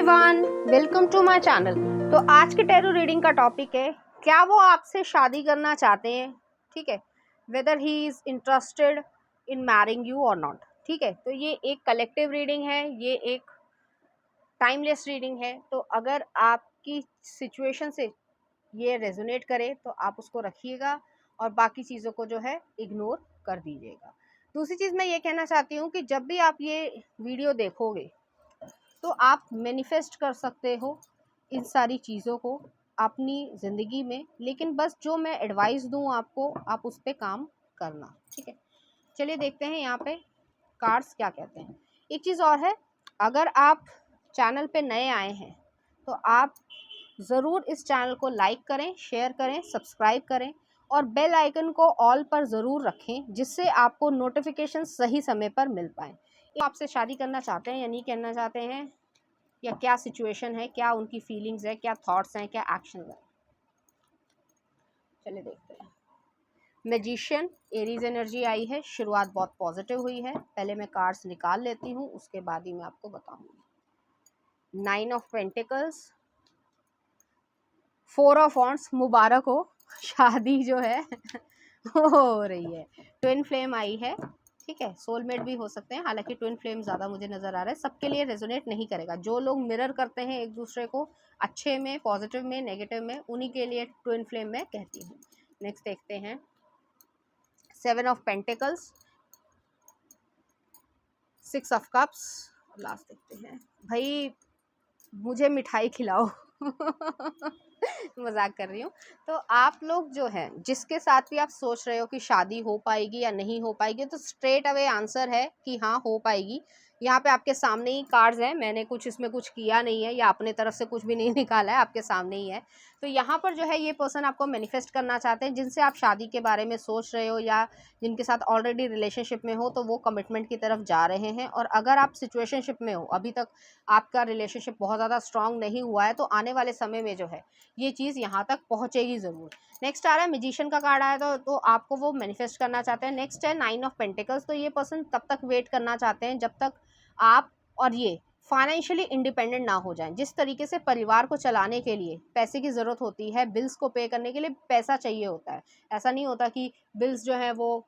Everyone, welcome to my channel. तो आज के टैरो रीडिंग का टॉपिक है, क्या वो आपसे शादी करना चाहते हैं। ठीक है, weather he is interested in marrying you और नॉट। ठीक है, तो ये एक कलेक्टिव रीडिंग है, ये एक टाइमलेस रीडिंग है। तो अगर आपकी सिचुएशन से ये रेजोनेट करे तो आप उसको रखिएगा और बाकी चीज़ों को जो है इग्नोर कर दीजिएगा। दूसरी चीज़ मैं ये कहना चाहती हूँ कि जब भी आप ये वीडियो देखोगे तो आप मैनिफेस्ट कर सकते हो इन सारी चीज़ों को अपनी ज़िंदगी में, लेकिन बस जो मैं एडवाइस दूँ आपको, आप उस पर काम करना। ठीक है, चलिए देखते हैं यहाँ पे कार्ड्स क्या कहते हैं। एक चीज़ और है, अगर आप चैनल पे नए आए हैं तो आप ज़रूर इस चैनल को लाइक करें, शेयर करें, सब्सक्राइब करें और बेल आइकन को ऑल पर ज़रूर रखें, जिससे आपको नोटिफिकेशन सही समय पर मिल पाए। आपसे शादी करना चाहते हैं या नहीं करना चाहते हैं, या क्या सिचुएशन है, क्या उनकी फीलिंग्स है, क्या थॉट्स हैं, क्या एक्शन है, चलिए देखते हैं। मैजिशियन, एरीज एनर्जी आई है, शुरुआत बहुत पॉजिटिव हुई है। पहले मैं कार्ड्स निकाल लेती हूँ, उसके बाद ही मैं आपको बताऊंगी। 9 ऑफ पेंटिकल्स, 4 ऑफ वॉन्ड्स, मुबारक हो, शादी जो है हो रही है। ट्विन फ्लेम आई है, ठीक है, सोलमेट भी हो सकते हैं, हालांकि ट्विन फ्लेम ज़्यादा मुझे नज़र आ रहा है। सबके लिए रेजोनेट नहीं करेगा। जो लोग मिरर करते हैं एक दूसरे को, अच्छे में, पॉजिटिव में, नेगेटिव में, उन्हीं के लिए ट्विन फ्लेम में कहती हूँ। नेक्स्ट देखते हैं 7 of pentacles, 6 of cups, last देखते हैं। भाई मुझे मिठाई खिलाओ मजाक कर रही हूँ। तो आप लोग जो है, जिसके साथ भी आप सोच रहे हो कि शादी हो पाएगी या नहीं हो पाएगी, तो स्ट्रेट अवे आंसर है कि हाँ हो पाएगी। यहाँ पे आपके सामने ही कार्ड्स हैं, मैंने कुछ इसमें कुछ किया नहीं है या अपने तरफ से कुछ भी नहीं निकाला है, आपके सामने ही है। तो यहाँ पर जो है ये पर्सन आपको मैनिफेस्ट करना चाहते हैं, जिनसे आप शादी के बारे में सोच रहे हो या जिनके साथ ऑलरेडी रिलेशनशिप में हो, तो वो कमिटमेंट की तरफ जा रहे हैं। और अगर आप सिचुएशनशिप में हो, अभी तक आपका रिलेशनशिप बहुत ज़्यादा स्ट्रांग नहीं हुआ है, तो आने वाले समय में जो है ये चीज़ यहाँ तक पहुँचेगी ज़रूर। नेक्स्ट आ रहा है मैजिशियन का कार्ड आया तो आपको वो मैनिफेस्ट करना चाहते हैं। नेक्स्ट है 9 ऑफ पेंटिकल्स, तो ये पर्सन तब तक वेट करना चाहते हैं जब तक आप और ये फाइनेंशियली इंडिपेंडेंट ना हो जाएं। जिस तरीके से परिवार को चलाने के लिए पैसे की ज़रूरत होती है, बिल्स को पे करने के लिए पैसा चाहिए होता है, ऐसा नहीं होता कि बिल्स जो है वो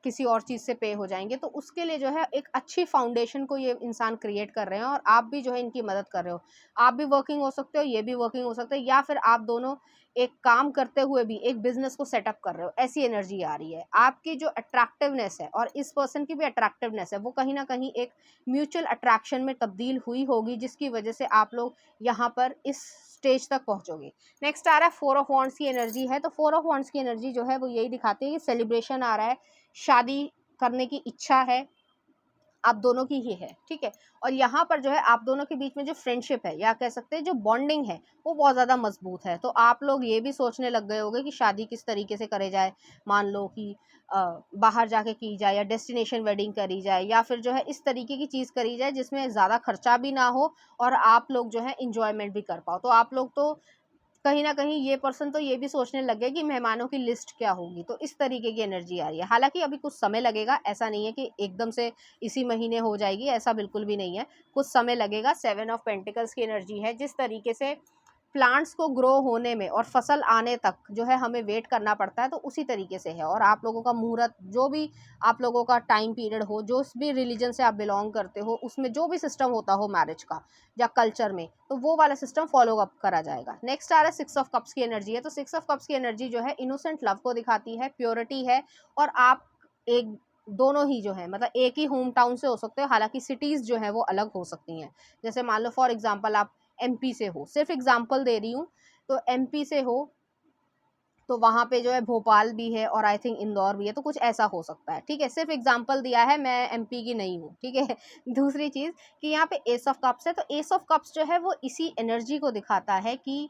किसी और चीज़ से पे हो जाएंगे। तो उसके लिए जो है एक अच्छी फाउंडेशन को ये इंसान क्रिएट कर रहे हैं और आप भी जो है इनकी मदद कर रहे हो। आप भी वर्किंग हो सकते हो, ये भी वर्किंग हो सकते हैं, या फिर आप दोनों एक काम करते हुए भी एक बिजनेस को सेटअप कर रहे हो, ऐसी एनर्जी आ रही है। आपकी जो अट्रैक्टिवनेस है और इस पर्सन की भी अट्रैक्टिवनेस है, वो कहीं ना कहीं एक म्यूचुअल अट्रैक्शन में तब्दील हुई होगी, जिसकी वजह से आप लोग यहाँ पर इस स्टेज तक पहुंचोगे। नेक्स्ट आ रहा है 4 ऑफ वॉन्ड्स की एनर्जी है। तो 4 ऑफ वॉन्ड्स की एनर्जी जो है वो यही दिखाती है कि सेलिब्रेशन आ रहा है, शादी करने की इच्छा है, आप दोनों की ही है। ठीक है, और यहाँ पर जो है आप दोनों के बीच में जो फ्रेंडशिप है, या कह सकते हैं जो बॉन्डिंग है, वो बहुत ज़्यादा मजबूत है। तो आप लोग ये भी सोचने लग गए होंगे कि शादी किस तरीके से करे जाए। मान लो कि बाहर जाके की जाए, या डेस्टिनेशन वेडिंग करी जाए, या फिर जो है इस तरीके की चीज़ करी जाए जिसमें ज़्यादा खर्चा भी ना हो और आप लोग जो है इंजॉयमेंट भी कर पाओ। तो आप लोग तो कहीं ना कहीं ये पर्सन तो ये भी सोचने लग गए कि मेहमानों की लिस्ट क्या होगी। तो इस तरीके की एनर्जी आ रही है। हालांकि अभी कुछ समय लगेगा, ऐसा नहीं है कि एकदम से इसी महीने हो जाएगी, ऐसा बिल्कुल भी नहीं है, कुछ समय लगेगा। 7 ऑफ पेंटिकल्स की एनर्जी है। जिस तरीके से प्लांट्स को ग्रो होने में और फसल आने तक जो है हमें वेट करना पड़ता है, तो उसी तरीके से है। और आप लोगों का मुहूर्त, जो भी आप लोगों का टाइम पीरियड हो, जो भी रिलीजन से आप बिलोंग करते हो, उसमें जो भी सिस्टम होता हो मैरिज का या कल्चर में, तो वो वाला सिस्टम फॉलो अप करा जाएगा। नेक्स्ट आ रहा है 6 ऑफ कप्स की एनर्जी है। तो 6 ऑफ कप्स की एनर्जी जो है इनोसेंट लव को दिखाती है, प्योरिटी है। और आप एक दोनों ही जो है मतलब एक ही होम टाउन से हो सकते हो, हालांकि सिटीज़ जो है वो अलग हो सकती हैं। जैसे मान लो फॉर एग्जांपल आप एमपी से हो, सिर्फ एग्जांपल दे रही हूँ, तो एमपी से हो तो वहाँ पे जो है भोपाल भी है और आई थिंक इंदौर भी है, तो कुछ ऐसा हो सकता है। ठीक है, सिर्फ एग्जांपल दिया है, मैं एमपी की नहीं हूँ। ठीक है दूसरी चीज़ कि यहाँ पे एस ऑफ कप्स है, तो एस ऑफ कप्स जो है वो इसी एनर्जी को दिखाता है कि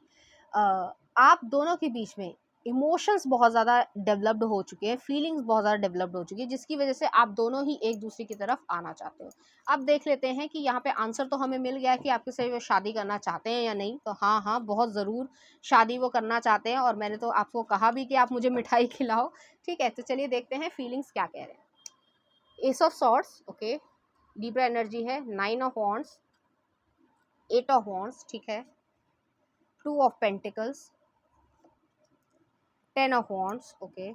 आप दोनों के बीच में इमोशंस बहुत ज़्यादा डेवलप्ड हो चुके हैं, फीलिंग्स बहुत ज़्यादा डेवलप्ड हो चुकी है, जिसकी वजह से आप दोनों ही एक दूसरे की तरफ आना चाहते हो। अब देख लेते हैं कि यहाँ पे आंसर तो हमें मिल गया कि आपके से वो शादी करना चाहते हैं या नहीं। तो हाँ हाँ, बहुत ज़रूर शादी वो करना चाहते हैं, और मैंने तो आपको कहा भी कि आप मुझे मिठाई खिलाओ। ठीक है, तो चलिए देखते हैं फीलिंग्स क्या कह रहे हैं। Ace of swords, okay, Libra energy है। 9 of wands, eight of wands, ठीक है, two of pentacles, ten of wands, okay,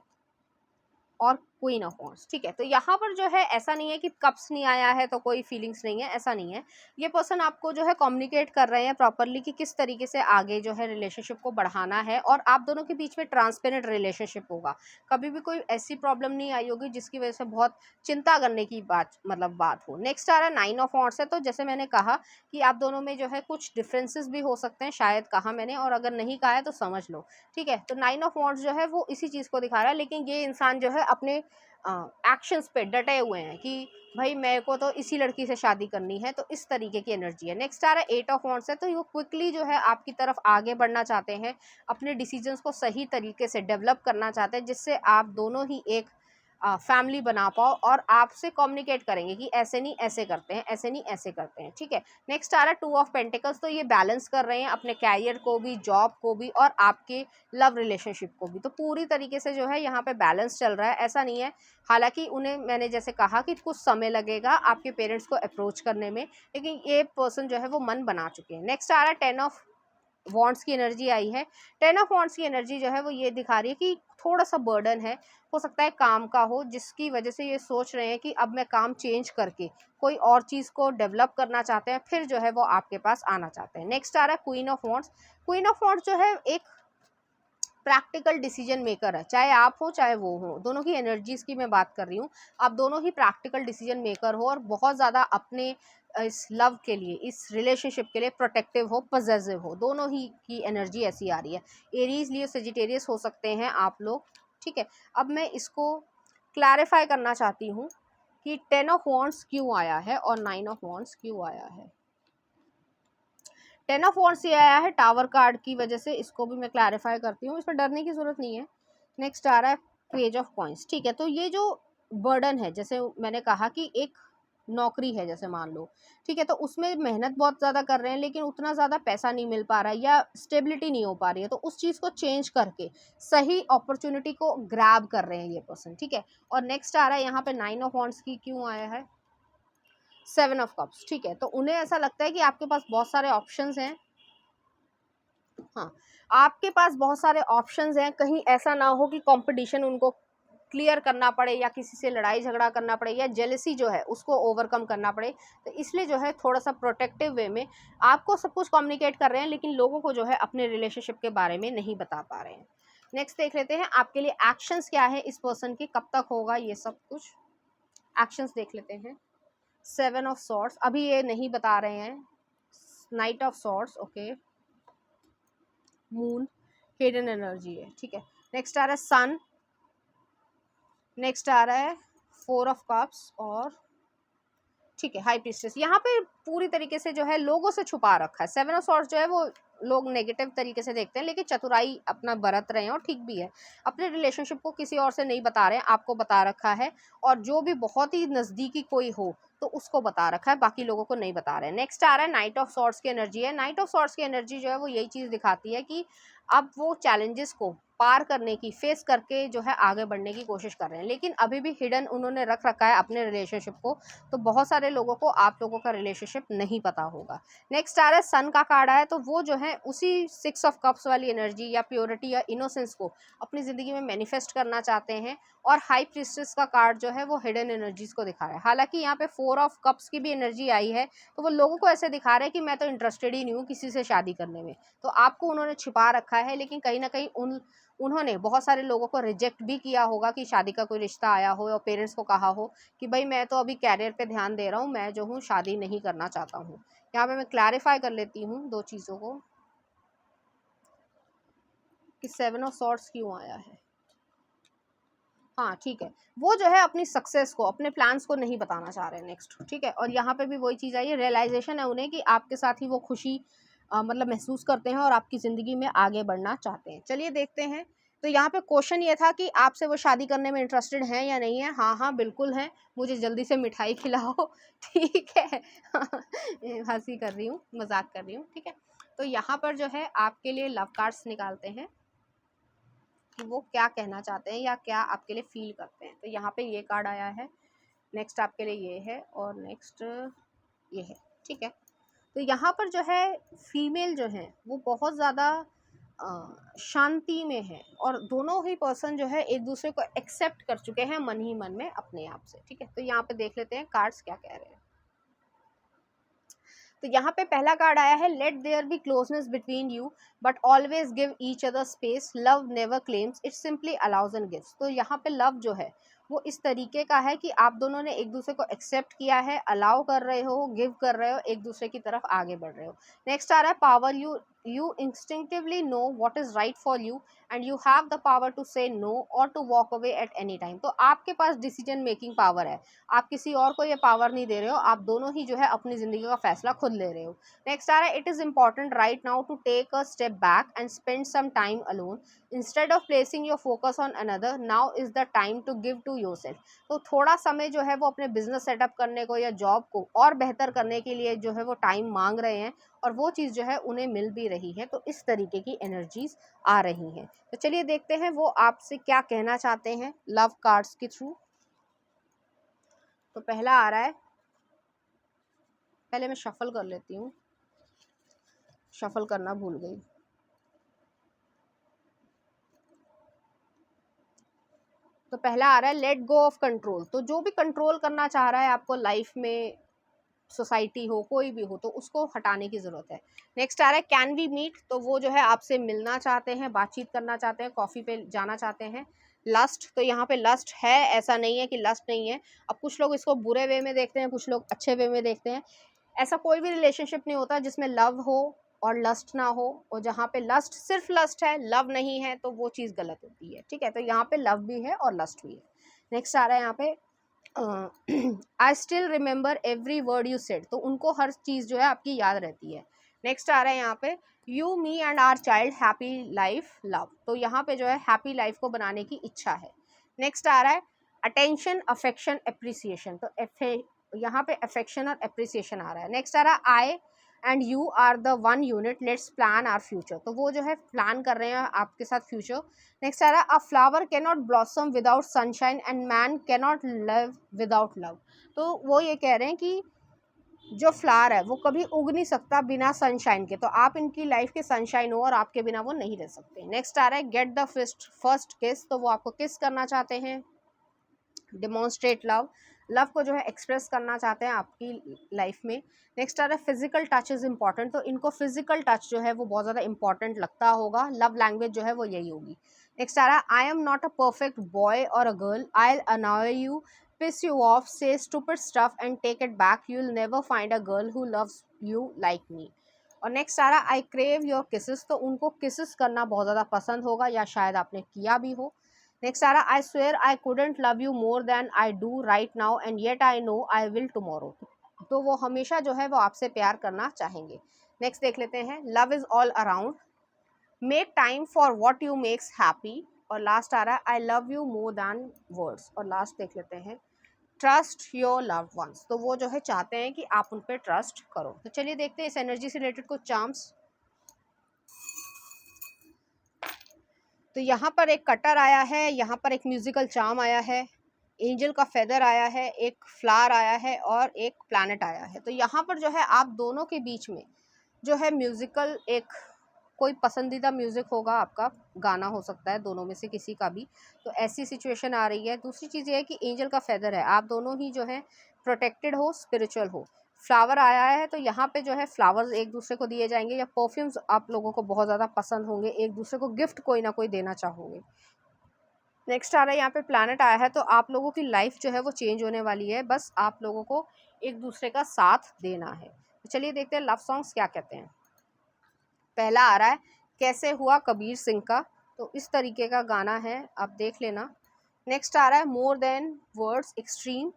और क्वीन ऑफ वॉन्ड्स, ठीक है। तो यहाँ पर जो है ऐसा नहीं है कि कप्स नहीं आया है तो कोई फीलिंग्स नहीं है, ऐसा नहीं है। ये पर्सन आपको जो है कम्युनिकेट कर रहे हैं प्रॉपरली कि किस तरीके से आगे जो है रिलेशनशिप को बढ़ाना है, और आप दोनों के बीच में ट्रांसपेरेंट रिलेशनशिप होगा। कभी भी कोई ऐसी प्रॉब्लम नहीं आई होगी जिसकी वजह से बहुत चिंता करने की बात हो। नेक्स्ट आ रहा है नाइन ऑफ वॉन्ड्स है। तो जैसे मैंने कहा कि आप दोनों में जो है कुछ डिफरेंसेस भी हो सकते हैं, शायद कहा मैंने, और अगर नहीं कहा है तो समझ लो, ठीक है। तो नाइन ऑफ वॉन्ड्स जो है वो इसी चीज़ को दिखा रहा है, लेकिन ये इंसान जो है अपने एक्शंस पे डटे हुए हैं कि भाई मेरे को तो इसी लड़की से शादी करनी है, तो इस तरीके की एनर्जी है। नेक्स्ट आ रहा है एट ऑफ वॉन्ड्स है। तो ये क्विकली जो है आपकी तरफ आगे बढ़ना चाहते हैं, अपने डिसीजंस को सही तरीके से डेवलप करना चाहते हैं, जिससे आप दोनों ही एक फैमिली बना पाओ, और आपसे कम्युनिकेट करेंगे कि ऐसे नहीं ऐसे करते हैं, ऐसे नहीं ऐसे करते हैं, ठीक है। नेक्स्ट आ रहा है टू ऑफ पेंटिकल्स। तो ये बैलेंस कर रहे हैं अपने कैरियर को भी, जॉब को भी, और आपके लव रिलेशनशिप को भी। तो पूरी तरीके से जो है यहाँ पे बैलेंस चल रहा है, ऐसा नहीं है। हालांकि उन्हें मैंने जैसे कहा कि कुछ समय लगेगा आपके पेरेंट्स को अप्रोच करने में, लेकिन ये पर्सन जो है वो मन बना चुके हैं। नेक्स्ट आ रहा है टेन ऑफ वॉन्ड्स की एनर्जी आई है। टेन ऑफ वॉन्ड्स की एनर्जी जो है वो ये दिखा रही है कि थोड़ा सा बर्डन है, हो सकता है काम का हो, जिसकी वजह से ये सोच रहे हैं कि अब मैं काम चेंज करके कोई और चीज़ को डेवलप करना चाहते हैं, फिर जो है वो आपके पास आना चाहते हैं। नेक्स्ट आ रहा है queen of wands. Queen of wands जो है एक प्रैक्टिकल डिसीजन मेकर है, चाहे आप हो चाहे वो हो, दोनों की एनर्जीज की मैं बात कर रही हूँ। आप दोनों ही प्रैक्टिकल डिसीजन मेकर हो, और बहुत ज़्यादा अपने इस लव के लिए, इस रिलेशनशिप के लिए प्रोटेक्टिव हो, पॉजिटिव हो, दोनों ही की एनर्जी ऐसी आ रही है। एरीज लियो सेजिटेरियस हो सकते हैं आप लोग, ठीक है। अब मैं इसको क्लैरिफाई करना चाहती हूँ कि टेन ऑफ वॉन्ड्स क्यों आया है और नाइन ऑफ वॉन्ड्स क्यों आया है। टेन ऑफ वॉन्ड्स ये आया है टावर कार्ड की वजह से, इसको भी मैं क्लैरिफाई करती हूँ, इसमें डरने की ज़रूरत नहीं है। नेक्स्ट आ रहा है पेज ऑफ कॉइंस, ठीक है। तो ये जो बर्डन है, जैसे मैंने कहा कि एक नौकरी है जैसे मान लो, ठीक है, तो उसमें मेहनत बहुत ज़्यादा कर रहे हैं, लेकिन उतना ज़्यादा पैसा नहीं मिल पा रहा है या स्टेबिलिटी नहीं हो पा रही है, तो उस चीज़ को चेंज करके सही अपॉर्चुनिटी को ग्रैब कर रहे हैं ये पर्सन, ठीक है। और नेक्स्ट आ रहा है यहाँ पे नाइन ऑफ वॉन्ड्स की क्यों आया है, सेवन ऑफ कप्स, ठीक है। तो उन्हें ऐसा लगता है कि आपके पास बहुत सारे ऑप्शंस हैं, हाँ, आपके पास बहुत सारे ऑप्शंस हैं, कहीं ऐसा ना हो कि कंपटीशन उनको क्लियर करना पड़े, या किसी से लड़ाई झगड़ा करना पड़े, या जेलसी जो है उसको ओवरकम करना पड़े। तो इसलिए जो है थोड़ा सा प्रोटेक्टिव वे में आपको सब कुछ कम्युनिकेट कर रहे हैं, लेकिन लोगों को जो है अपने रिलेशनशिप के बारे में नहीं बता पा रहे हैं। नेक्स्ट देख लेते हैं आपके लिए एक्शंस क्या है इस पर्सन के, कब तक होगा ये सब कुछ, एक्शंस देख लेते हैं। सेवन ऑफ सॉर्ड्स, अभी ये नहीं बता रहे हैं। Night of swords, okay, moon hidden energy है, ठीक है। नेक्स्ट आ रहा है सन, नेक्स्ट आ रहा है फोर ऑफ कप्स, और ठीक है हाई प्रीस्टेस। यहाँ पे पूरी तरीके से जो है लोगों से छुपा रखा है। सेवन ऑफ सॉर्ड्स जो है वो लोग नेगेटिव तरीके से देखते हैं, लेकिन चतुराई अपना बरत रहे हैं, और ठीक भी है। अपने रिलेशनशिप को किसी और से नहीं बता रहे हैं, आपको बता रखा है, और जो भी बहुत ही नज़दीकी कोई हो तो उसको बता रखा है, बाकी लोगों को नहीं बता रहे हैं। नेक्स्ट आ रहा है नाइट ऑफ सॉर्ड्स की एनर्जी है। नाइट ऑफ सॉर्ड्स की एनर्जी जो है वो यही चीज़ दिखाती है कि अब वो चैलेंजेस को पार करने की, फेस करके जो है आगे बढ़ने की कोशिश कर रहे हैं, लेकिन अभी भी हिडन उन्होंने रख रखा है अपने रिलेशनशिप को। तो बहुत सारे लोगों को आप लोगों का रिलेशनशिप नहीं पता होगा। नेक्स्ट आ रहा है सन का कार्ड आया, तो वो जो है उसी सिक्स ऑफ कप्स वाली एनर्जी या प्योरिटी या इनोसेंस को अपनी ज़िंदगी में मैनिफेस्ट करना चाहते हैं। और हाई प्रीस्टेस का कार्ड जो है वो हिडन एनर्जीज को दिखा रहा है। हालांकि यहाँ पे फोर ऑफ कप्स की भी एनर्जी आई है, तो वो लोगों को ऐसे दिखा रहे हैं कि मैं तो इंटरेस्टेड ही नहीं हूँ किसी से शादी करने में। तो आपको उन्होंने छिपा रखा है, लेकिन कहीं ना कहीं उन्होंने बहुत सारे लोगों को रिजेक्ट भी किया होगा कि शादी का कोई रिश्ता आया हो, और पेरेंट्स को कहा हो कि भाई मैं तो अभी कैरियर पे ध्यान दे रहा हूँ, मैं जो हूँ शादी नहीं करना चाहता हूँ। यहाँ पे मैं क्लैरिफाई कर लेती हूँ दो चीज़ों को कि सेवन ऑफ सॉर्ड्स क्यों आया है। हाँ ठीक है, वो जो है अपनी सक्सेस को, अपने प्लान्स को नहीं बताना चाह रहे हैं नेक्स्ट, ठीक है। और यहाँ पे भी वही चीज़ आई है, रियलाइजेशन है उन्हें कि आपके साथ ही वो खुशी मतलब महसूस करते हैं, और आपकी ज़िंदगी में आगे बढ़ना चाहते हैं। चलिए देखते हैं। तो यहाँ पे क्वेश्चन ये था कि आपसे वो शादी करने में इंटरेस्टेड हैं या नहीं है। हाँ हाँ बिल्कुल हैं, मुझे जल्दी से मिठाई खिलाओ ठीक है हंसी कर रही हूँ, मजाक कर रही हूँ, ठीक है। तो यहाँ पर जो है आपके लिए लव कार्ड्स निकालते हैं कि वो क्या कहना चाहते हैं या क्या आपके लिए फील करते हैं। तो यहाँ पे ये कार्ड आया है, नेक्स्ट आपके लिए ये है, और नेक्स्ट ये है, ठीक है। तो यहाँ पर जो है फीमेल जो है वो बहुत ज़्यादा शांति में है, और दोनों ही पर्सन जो है एक दूसरे को एक्सेप्ट कर चुके हैं मन ही मन में अपने आप से। ठीक है, तो यहाँ पे देख लेते हैं कार्ड्स क्या कह रहे हैं। तो यहाँ पे पहला कार्ड आया है, let there be closeness between you but always give each other space, love never claims, it simply allows and gives. तो यहाँ पे लव जो है वो इस तरीके का है कि आप दोनों ने एक दूसरे को एक्सेप्ट किया है, अलाउ कर रहे हो, गिव कर रहे हो, एक दूसरे की तरफ आगे बढ़ रहे हो। नेक्स्ट आ रहा है power, you instinctively know what is right for you and you have the power to say no or to walk away at any time। तो आपके पास डिसीजन मेकिंग पावर है, आप किसी और को ये पावर नहीं दे रहे हो, आप दोनों ही जो है अपनी जिंदगी का फैसला खुद ले रहे हो। नेक्स्ट आ रहा है, it is important right now to take a step back and spend some time alone instead of placing your focus on another, now is the time to give to yourself. तो थोड़ा समय जो है वो अपने बिजनेस सेटअप करने को या जॉब को और बेहतर करने के लिए जो है वो टाइम मांग रहे हैं, और वो चीज़ जो है उन्हें मिल भी रही है। तो इस तरीके की एनर्जीज आ रही हैं। तो चलिए देखते हैं वो आपसे क्या कहना चाहते हैं लव कार्ड्स के थ्रू। तो पहला आ रहा है, पहले मैं शफल कर लेती हूँ, शफल करना भूल गई। तो पहला आ रहा है, लेट गो ऑफ कंट्रोल। तो जो भी कंट्रोल करना चाह रहा है आपको लाइफ में, सोसाइटी हो कोई भी हो, तो उसको हटाने की ज़रूरत है। नेक्स्ट आ रहा है, कैन वी मीट। तो वो जो है आपसे मिलना चाहते हैं, बातचीत करना चाहते हैं, कॉफ़ी पे जाना चाहते हैं। लस्ट, तो यहाँ पे लस्ट है, ऐसा नहीं है कि लस्ट नहीं है। अब कुछ लोग इसको बुरे वे में देखते हैं, कुछ लोग अच्छे वे में देखते हैं। ऐसा कोई भी रिलेशनशिप नहीं होता जिसमें लव हो और लस्ट ना हो, और जहाँ पे लस्ट सिर्फ लस्ट है, लव नहीं है, तो वो चीज़ गलत होती है। ठीक है, तो यहाँ पे लव भी है और लस्ट भी है। नेक्स्ट आ रहा है यहाँ पे, I still remember every word you said. तो उनको हर चीज़ जो है आपकी याद रहती है। नेक्स्ट आ रहा है यहाँ पे, you me and our child happy life love. तो यहाँ पे जो है हैप्पी लाइफ को बनाने की इच्छा है। नेक्स्ट आ रहा है, अटेंशन अफेक्शन एप्रिसिएशन। तो यहाँ पे अफेक्शन और एप्रिसिएशन आ रहा है। नेक्स्ट आ रहा है, I and you are the one unit, let's plan our future. तो वो जो है प्लान कर रहे हैं आपके साथ फ्यूचर। नेक्स्ट आ रहा है, अ flower can not blossom without sunshine and man can not live without love. तो वो ये कह रहे हैं कि जो फ्लावर है वो कभी उग नहीं सकता बिना सनशाइन के, तो आप इनकी लाइफ के सनशाइन हो और आपके बिना वो नहीं रह सकते। नेक्स्ट आ रहा है, गेट द फर्स्ट किस। तो वो आपको किस करना चाहते हैं, डिमॉन्स्ट्रेट लव, लव को जो है एक्सप्रेस करना चाहते हैं आपकी लाइफ में। नेक्स्ट आ रहा है, फिजिकल टच इज़ इंपॉर्टेंट। तो इनको फिजिकल टच जो है वो बहुत ज़्यादा इंपॉर्टेंट लगता होगा, लव लैंग्वेज जो है वो यही होगी। नेक्स्ट आ रहा है, I am not a perfect boy और a girl, I will annoy you, piss you off, say stupid stuff and take it back, you'll never find a girl who loves you like me। और next आ रहा, आई crave your kisses. तो उनको kisses करना बहुत ज़्यादा पसंद होगा, या शायद आपने किया भी हो। नेक्स्ट आ रहा, I swear I couldn't love you more than I do right now and yet I know I will tomorrow. तो वो हमेशा जो है वो आपसे प्यार करना चाहेंगे। नेक्स्ट देख लेते हैं, love is all around, make time for what you makes happy. और लास्ट आ रहा है, I love you more than words. और लास्ट देख लेते हैं, ट्रस्ट योर लव्ड वंस। तो वो जो है चाहते हैं कि आप उन पर ट्रस्ट करो। तो चलिए देखते हैं इस एनर्जी से रिलेटेड कुछ चार्म्स। तो यहाँ पर एक कटर आया है, यहाँ पर एक म्यूजिकल चार्म आया है, एंजल का फेदर आया है, एक फ्लावर आया है और एक प्लैनेट आया है। तो यहाँ पर जो है आप दोनों के बीच में जो है म्यूजिकल एक कोई पसंदीदा म्यूज़िक होगा, आपका गाना हो सकता है, दोनों में से किसी का भी। तो ऐसी सिचुएशन आ रही है। दूसरी चीज़ ये है कि एंजल का फेदर है, आप दोनों ही जो है प्रोटेक्टेड हो, स्पिरिचुअल हो। फ्लावर आया है, तो यहाँ पे जो है फ्लावर्स एक दूसरे को दिए जाएंगे, या परफ्यूम्स आप लोगों को बहुत ज़्यादा पसंद होंगे, एक दूसरे को गिफ्ट कोई ना कोई देना चाहोगे। नेक्स्ट आ रहा है, यहाँ पे प्लैनेट आया है, तो आप लोगों की लाइफ जो है वो चेंज होने वाली है, बस आप लोगों को एक दूसरे का साथ देना है। तो चलिए देखते हैं लव सॉन्ग्स क्या कहते हैं। पहला आ रहा है, कैसे हुआ कबीर सिंह का। तो इस तरीके का गाना है, आप देख लेना। नेक्स्ट आ रहा है, मोर देन वर्ड्स एक्सट्रीम,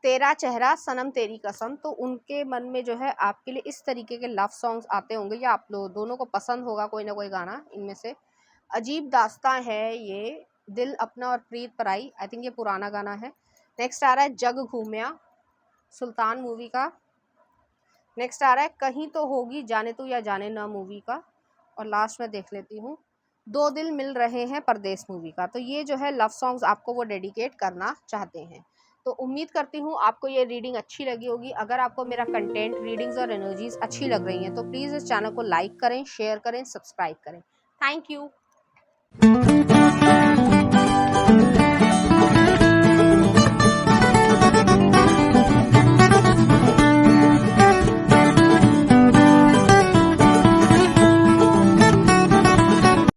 तेरा चेहरा सनम तेरी कसम। तो उनके मन में जो है आपके लिए इस तरीके के लव सॉन्ग्स आते होंगे, या आप लोग दोनों को पसंद होगा कोई ना कोई गाना इनमें से। अजीब दास्तां है ये, दिल अपना और प्रीत पराई, आई थिंक ये पुराना गाना है। नेक्स्ट आ रहा है, जग घूमिया, सुल्तान मूवी का। नेक्स्ट आ रहा है, कहीं तो होगी जाने तू या जाने ना मूवी का। और लास्ट में देख लेती हूँ, दो दिल मिल रहे हैं परदेस मूवी का। तो ये जो है लव सॉन्ग्स आपको वो डेडिकेट करना चाहते हैं। तो उम्मीद करती हूँ आपको ये रीडिंग अच्छी लगी होगी। अगर आपको मेरा कंटेंट, रीडिंग्स और एनर्जीज अच्छी लग रही हैं तो प्लीज़ इस चैनल को लाइक करें, शेयर करें, सब्सक्राइब करें। Thank you.